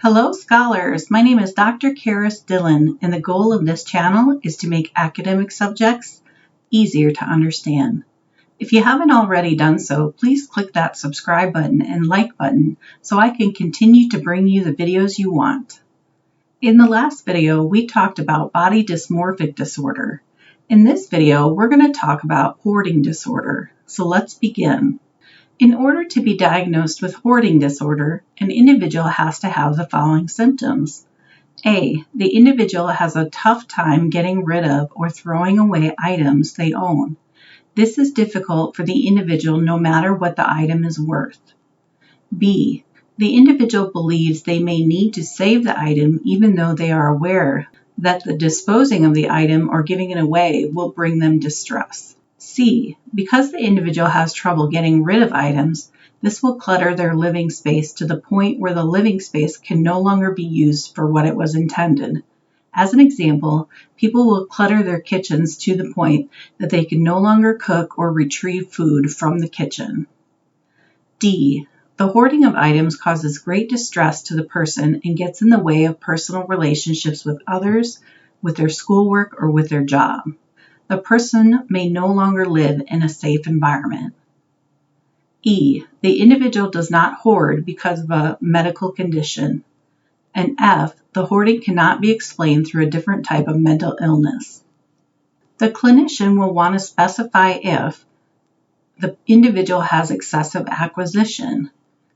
Hello, scholars. My name is Dr. Karis Dillon, and the goal of this channel is to make academic subjects easier to understand. If you haven't already done so, please click that subscribe button and like button so I can continue to bring you the videos you want. In the last video, we talked about body dysmorphic disorder. In this video, we're going to talk about hoarding disorder. So let's begin. In order to be diagnosed with hoarding disorder, an individual has to have the following symptoms. A. The individual has a tough time getting rid of or throwing away items they own. This is difficult for the individual no matter what the item is worth. B. The individual believes they may need to save the item even though they are aware that the disposing of the item or giving it away will bring them distress. C. Because the individual has trouble getting rid of items, this will clutter their living space to the point where the living space can no longer be used for what it was intended. As an example, people will clutter their kitchens to the point that they can no longer cook or retrieve food from the kitchen. D. The hoarding of items causes great distress to the person and gets in the way of personal relationships with others, with their schoolwork, or with their job. The person may no longer live in a safe environment. E. The individual does not hoard because of a medical condition. And F. The hoarding cannot be explained through a different type of mental illness. The clinician will want to specify if the individual has excessive acquisition.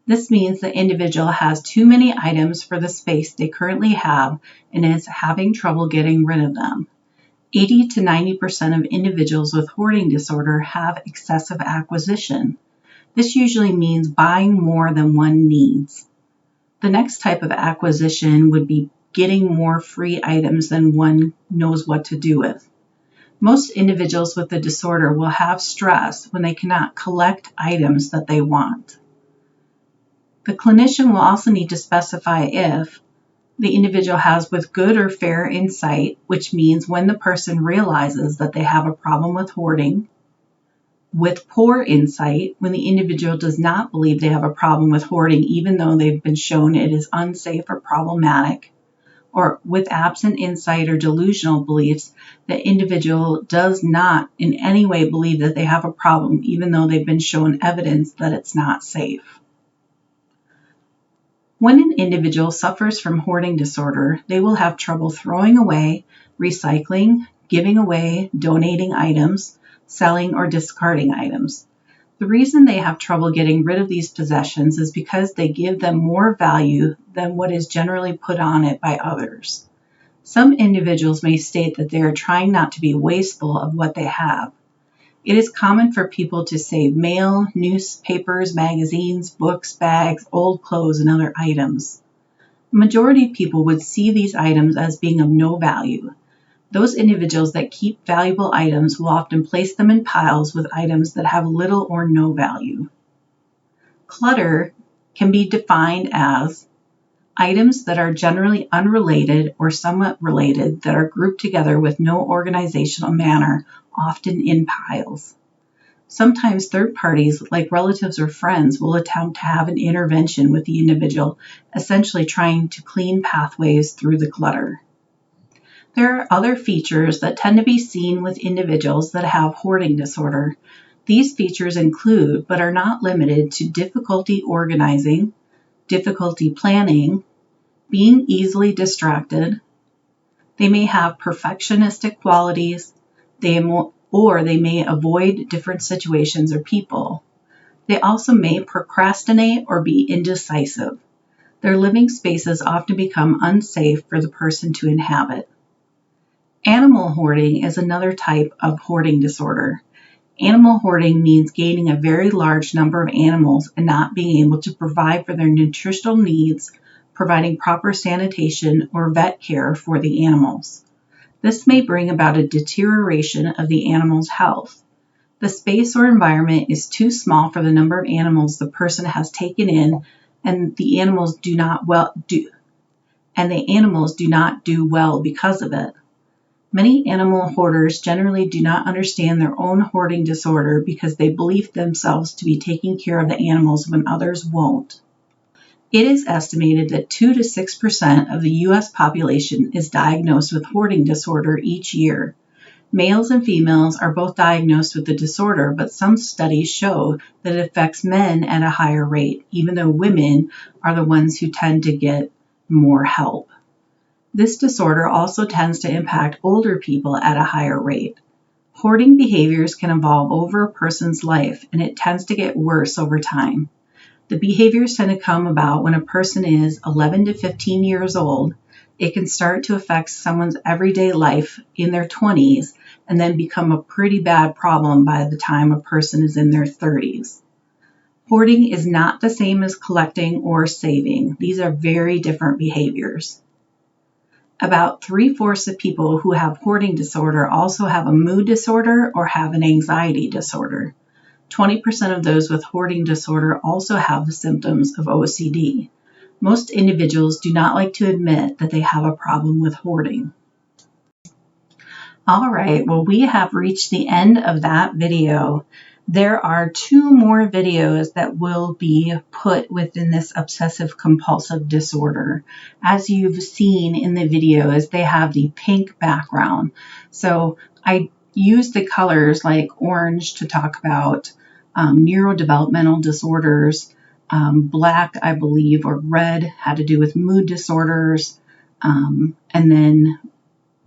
This means the individual has too many items for the space they currently have and is having trouble getting rid of them. 80 to 90% of individuals with hoarding disorder have excessive acquisition. This usually means buying more than one needs. The next type of acquisition would be getting more free items than one knows what to do with. Most individuals with the disorder will have stress when they cannot collect items that they want. The clinician will also need to specify if the individual has with good or fair insight, which means when the person realizes that they have a problem with hoarding, with poor insight, when the individual does not believe they have a problem with hoarding even though they've been shown it is unsafe or problematic, or with absent insight or delusional beliefs, the individual does not in any way believe that they have a problem even though they've been shown evidence that it's not safe. When an individual suffers from hoarding disorder, they will have trouble throwing away, recycling, giving away, donating items, selling, or discarding items. The reason they have trouble getting rid of these possessions is because they give them more value than what is generally put on it by others. Some individuals may state that they are trying not to be wasteful of what they have. It is common for people to save mail, newspapers, magazines, books, bags, old clothes, and other items. The majority of people would see these items as being of no value. Those individuals that keep valuable items will often place them in piles with items that have little or no value. Clutter can be defined as items that are generally unrelated or somewhat related that are grouped together with no organizational manner, often in piles. Sometimes third parties, like relatives or friends, will attempt to have an intervention with the individual, essentially trying to clean pathways through the clutter. There are other features that tend to be seen with individuals that have hoarding disorder. These features include, but are not limited to, difficulty organizing, difficulty planning, being easily distracted. They may have perfectionistic qualities, or they may avoid different situations or people. They also may procrastinate or be indecisive. Their living spaces often become unsafe for the person to inhabit. Animal hoarding is another type of hoarding disorder. Animal hoarding means gaining a very large number of animals and not being able to provide for their nutritional needs, providing proper sanitation or vet care for the animals. This may bring about a deterioration of the animal's health. The space or environment is too small for the number of animals the person has taken in, and the animals do not do well because of it. Many animal hoarders generally do not understand their own hoarding disorder because they believe themselves to be taking care of the animals when others won't. It is estimated that 2 to 6% of the U.S. population is diagnosed with hoarding disorder each year. Males and females are both diagnosed with the disorder, but some studies show that it affects men at a higher rate, even though women are the ones who tend to get more help. This disorder also tends to impact older people at a higher rate. Hoarding behaviors can evolve over a person's life, and it tends to get worse over time. The behaviors tend to come about when a person is 11 to 15 years old. It can start to affect someone's everyday life in their 20s and then become a pretty bad problem by the time a person is in their 30s. Hoarding is not the same as collecting or saving. These are very different behaviors. About 3/4 of people who have hoarding disorder also have a mood disorder or have an anxiety disorder. 20% of those with hoarding disorder also have the symptoms of OCD. Most individuals do not like to admit that they have a problem with hoarding. All right, well, we have reached the end of that video. There are 2 more videos that will be put within this obsessive compulsive disorder. As you've seen in the videos, they have the pink background. So I use the colors like orange to talk about neurodevelopmental disorders. Black, I believe, or red had to do with mood disorders. And then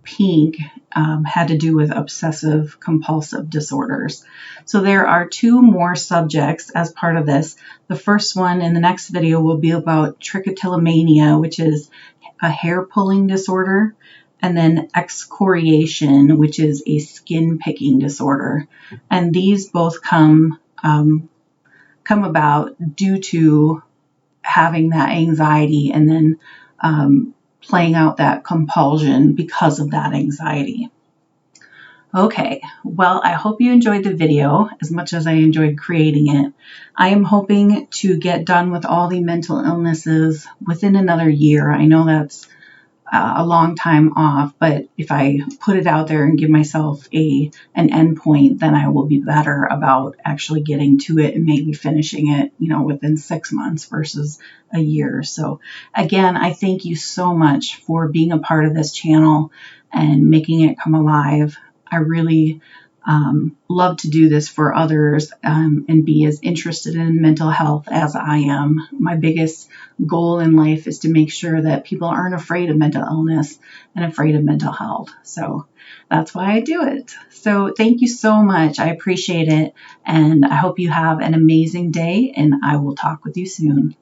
pink had to do with obsessive compulsive disorders. So there are 2 more subjects as part of this. The first one in the next video will be about trichotillomania, which is a hair pulling disorder, and then excoriation, which is a skin picking disorder. And these both come about due to having that anxiety and then playing out that compulsion because of that anxiety. Okay, well, I hope you enjoyed the video as much as I enjoyed creating it. I am hoping to get done with all the mental illnesses within another year. I know that's a long time off, but if I put it out there and give myself an end point, then I will be better about actually getting to it and maybe finishing it, within 6 months versus a year. So again, I thank you so much for being a part of this channel and making it come alive. I really love to do this for others and be as interested in mental health as I am. My biggest goal in life is to make sure that people aren't afraid of mental illness and afraid of mental health. So that's why I do it. So thank you so much. I appreciate it. And I hope you have an amazing day, and I will talk with you soon.